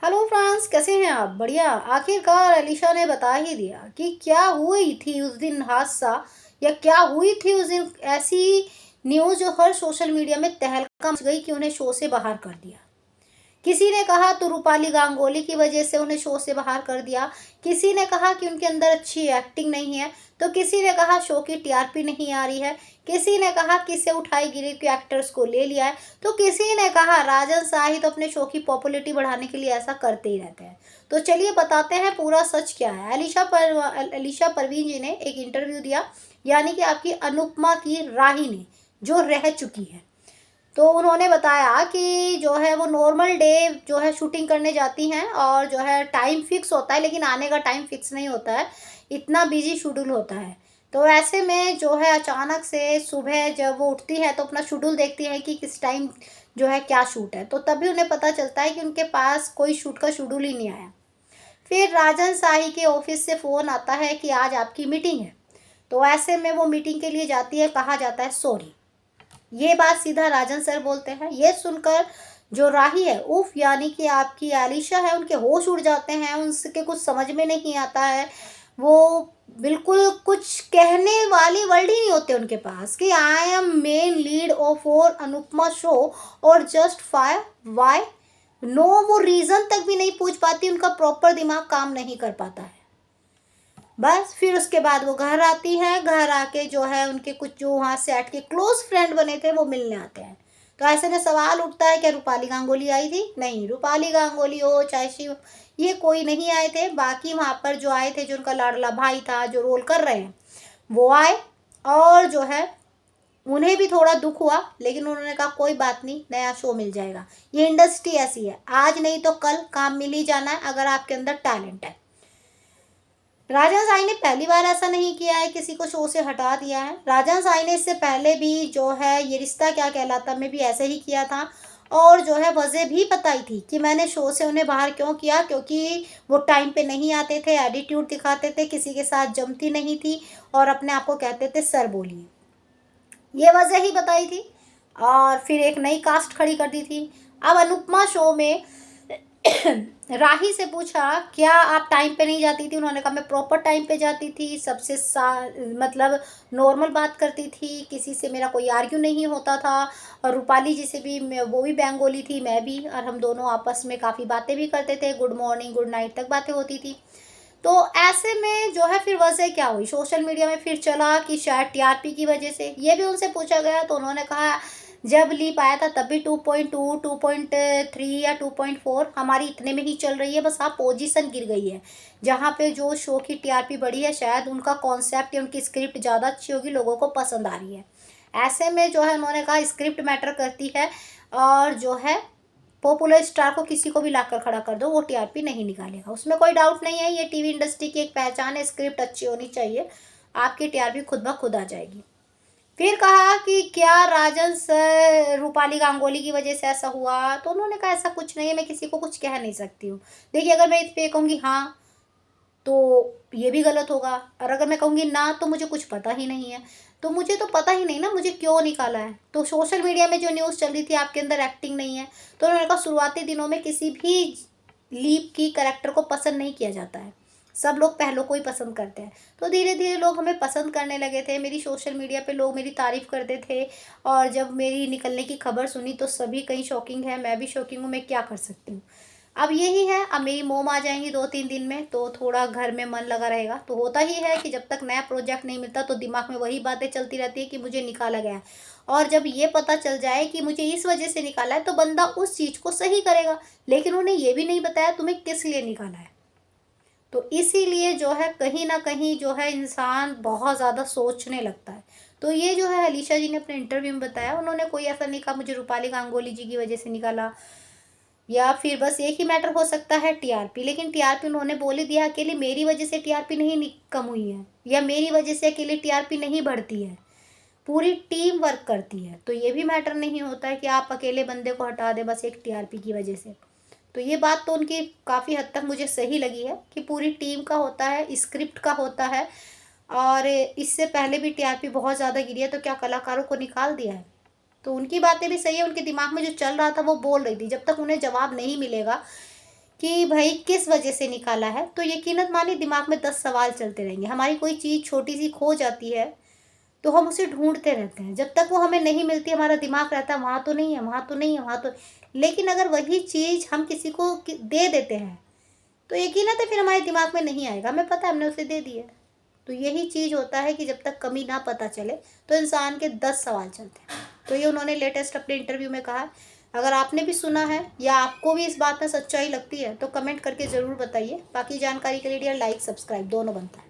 Hello France, कैसे हैं आप? बढ़िया। आखिरकार अलीशा ने बता ही दिया कि क्या हुई थी उस दिन हादसा, या क्या हुई थी उस दिन ऐसी न्यूज़ जो हर सोशल मीडिया में तहलका मच गई कि उन्हें शो से बाहर कर दिया। किसी ने कहा तो रूपाली गांगुली की वजह से उन्हें शो से बाहर कर दिया। किसी ने कहा कि उनके अंदर अच्छी एक्टिंग नहीं है। तो किसी ने कहा शो की टीआरपी नहीं आ रही है। किसी ने कहा किससे उठाई गिरी के एक्टर्स को ले लिया है। तो किसी ने कहा राजन शाही तो अपने शो की पॉपुलैरिटी बढ़ाने के लिए ऐसा करते ही रहते हैं। तो चलिए बताते हैं पूरा सच क्या है। अलीशा परवीन जी ने एक इंटरव्यू दिया, यानी कि आपकी अनुपमा की राही ने, जो रह चुकी है। तो उन्होंने बताया कि जो है वो नॉर्मल डे जो है शूटिंग करने जाती हैं, और जो है टाइम फिक्स होता है, लेकिन आने का टाइम फिक्स नहीं होता है, इतना बिजी शेड्यूल होता है। तो ऐसे में जो है अचानक से सुबह जब वो उठती है तो अपना शेड्यूल देखती है कि किस टाइम जो है क्या शूट है, तो तभी उन्हें पता चलता है कि उनके पास कोई शूट का शेड्यूल ही नहीं आया। फिर राजन शाही के ऑफिस से फ़ोन आता है कि आज आपकी मीटिंग है। तो ऐसे में वो मीटिंग के लिए जाती है, कहा जाता है सॉरी। ये बात सीधा राजन सर बोलते हैं। ये सुनकर जो राही है, उफ, यानी कि आपकी आलिशा है, उनके होश उड़ जाते हैं, उनके कुछ समझ में नहीं आता है। वो बिल्कुल कुछ कहने वाली वर्ड ही नहीं होते उनके पास कि I am main lead of और अनुपमा शो, और जस्ट फायर वाई नो, वो रीज़न तक भी नहीं पूछ पाती, उनका प्रॉपर दिमाग काम नहीं कर पाता है। बस फिर उसके बाद वो घर आती हैं, घर आके जो है उनके कुछ जो वहाँ सेट के क्लोज फ्रेंड बने थे वो मिलने आते हैं। तो ऐसे में सवाल उठता है, क्या रूपाली गांगुली आई थी? नहीं, रूपाली गांगुली हो चाहे शिव, ये कोई नहीं आए थे। बाकी वहाँ पर जो आए थे, जो उनका लाडला भाई था जो रोल कर रहे हैं, वो आए। और जो है उन्हें भी थोड़ा दुख हुआ, लेकिन उन्होंने कहा कोई बात नहीं, नया शो मिल जाएगा। ये इंडस्ट्री ऐसी है, आज नहीं तो कल काम मिल ही जाना है अगर आपके अंदर टैलेंट है। राजन साई ने पहली बार ऐसा नहीं किया है, किसी को शो से हटा दिया है। राजन साई ने इससे पहले भी जो है ये रिश्ता क्या कहलाता में भी ऐसे ही किया था, और जो है वजह भी बताई थी कि मैंने शो से उन्हें बाहर क्यों किया, क्योंकि वो टाइम पे नहीं आते थे, एटीट्यूड दिखाते थे, किसी के साथ जमती नहीं थी, और अपने आप को कहते थे सर बोलिए। ये वजह ही बताई थी, और फिर एक नई कास्ट खड़ी कर दी थी। अब अनुपमा शो में राही से पूछा क्या आप टाइम पे नहीं जाती थी? उन्होंने कहा मैं प्रॉपर टाइम पे जाती थी, सबसे मतलब नॉर्मल बात करती थी, किसी से मेरा कोई आर्ग्यू नहीं होता था। और रूपाली जी से भी वो भी बंगाली थी, मैं भी, और हम दोनों आपस में काफ़ी बातें भी करते थे, गुड मॉर्निंग गुड नाइट तक बातें होती थी। तो ऐसे में जो है फिर वजह क्या हुई, सोशल मीडिया में फिर चला कि शायद टीआरपी की वजह से। ये भी उनसे पूछा गया तो उन्होंने कहा जब लीप आया था तब भी 2.2 2.3 या 2.4 हमारी इतने में ही चल रही है, बस हाँ पोजीशन गिर गई है। जहाँ पे जो शो की टीआरपी बढ़ी है, शायद उनका कॉन्सेप्ट या उनकी स्क्रिप्ट ज़्यादा अच्छी होगी, लोगों को पसंद आ रही है। ऐसे में जो है उन्होंने कहा स्क्रिप्ट मैटर करती है, और जो है पॉपुलर स्टार को किसी को भी लाकर खड़ा कर दो, वो टीआरपी नहीं निकालेगा, उसमें कोई डाउट नहीं है। ये टीवी इंडस्ट्री की एक पहचान है, स्क्रिप्ट अच्छी होनी चाहिए, आपकी टीआरपी खुद ब खुद आ जाएगी। फिर कहा कि क्या राजन सर रूपाली गांगुली की वजह से ऐसा हुआ? तो उन्होंने कहा ऐसा कुछ नहीं है, मैं किसी को कुछ कह नहीं सकती हूँ। देखिए, अगर मैं इस पे कहूँगी हाँ तो ये भी गलत होगा, और अगर मैं कहूँगी ना तो मुझे कुछ पता ही नहीं है। तो मुझे तो पता ही नहीं ना मुझे क्यों निकाला है। तो सोशल मीडिया में जो न्यूज़ चल रही थी आपके अंदर एक्टिंग नहीं है, तो उन्होंने कहा शुरुआती दिनों में किसी भी लीप की कैरेक्टर को पसंद नहीं किया जाता है, सब लोग पहलों को ही पसंद करते हैं। तो धीरे धीरे लोग हमें पसंद करने लगे थे, मेरी सोशल मीडिया पे लोग मेरी तारीफ़ करते थे, और जब मेरी निकलने की खबर सुनी तो सभी कहीं शॉकिंग है, मैं भी शॉकिंग हूँ, मैं क्या कर सकती हूँ। अब यही है, अब मेरी मोम आ जाएंगी 2-3 दिन में, तो थोड़ा घर में मन लगा रहेगा। तो होता ही है कि जब तक नया प्रोजेक्ट नहीं मिलता तो दिमाग में वही बातें चलती रहती है कि मुझे निकाला गया है। और जब ये पता चल जाए कि मुझे इस वजह से निकाला है तो बंदा उस चीज़ को सही करेगा, लेकिन उन्हें ये भी नहीं बताया तुम्हें किस लिए निकाला है। तो इसीलिए जो है कहीं ना कहीं जो है इंसान बहुत ज़्यादा सोचने लगता है। तो ये जो है अलीशा जी ने अपने इंटरव्यू में बताया, उन्होंने कोई ऐसा नहीं कहा मुझे रूपाली गांगुली जी की वजह से निकाला, या फिर बस एक ही मैटर हो सकता है टीआरपी। लेकिन टीआरपी उन्होंने बोल ही दिया, अकेले मेरी वजह से टीआरपी नहीं कम हुई है, या मेरी वजह से अकेले टीआरपी नहीं बढ़ती है, पूरी टीम वर्क करती है। तो ये भी मैटर नहीं होता है कि आप अकेले बंदे को हटा दें बस एक टीआरपी की वजह से। तो ये बात तो उनकी काफ़ी हद तक मुझे सही लगी है कि पूरी टीम का होता है, स्क्रिप्ट का होता है, और इससे पहले भी टीआरपी बहुत ज़्यादा गिरी है, तो क्या कलाकारों को निकाल दिया है? तो उनकी बातें भी सही है, उनके दिमाग में जो चल रहा था वो बोल रही थी, जब तक उन्हें जवाब नहीं मिलेगा कि भाई किस वजह से निकाला है, तो यकीनत मानिए दिमाग में 10 सवाल चलते रहेंगे। हमारी कोई चीज़ छोटी-सी खो जाती है, तो हम उसे ढूँढते रहते हैं। जब तक वो हमें नहीं मिलती हमारा दिमाग रहता है वहाँ तो नहीं है, वहाँ तो नहीं है, वहाँ तो। लेकिन अगर वही चीज़ हम किसी को दे देते हैं, तो यकीनत है फिर हमारे दिमाग में नहीं आएगा, हमें पता है हमने उसे दे दिया है। तो यही चीज़ होता है कि जब तक कमी ना पता चले तो इंसान के 10 सवाल चलते हैं। तो ये उन्होंने लेटेस्ट अपने इंटरव्यू में कहा है। अगर आपने भी सुना है या आपको भी इस बात में सच्चाई लगती है तो कमेंट करके ज़रूर बताइए। बाकी जानकारी के लिए लाइक सब्सक्राइब दोनों बनता है।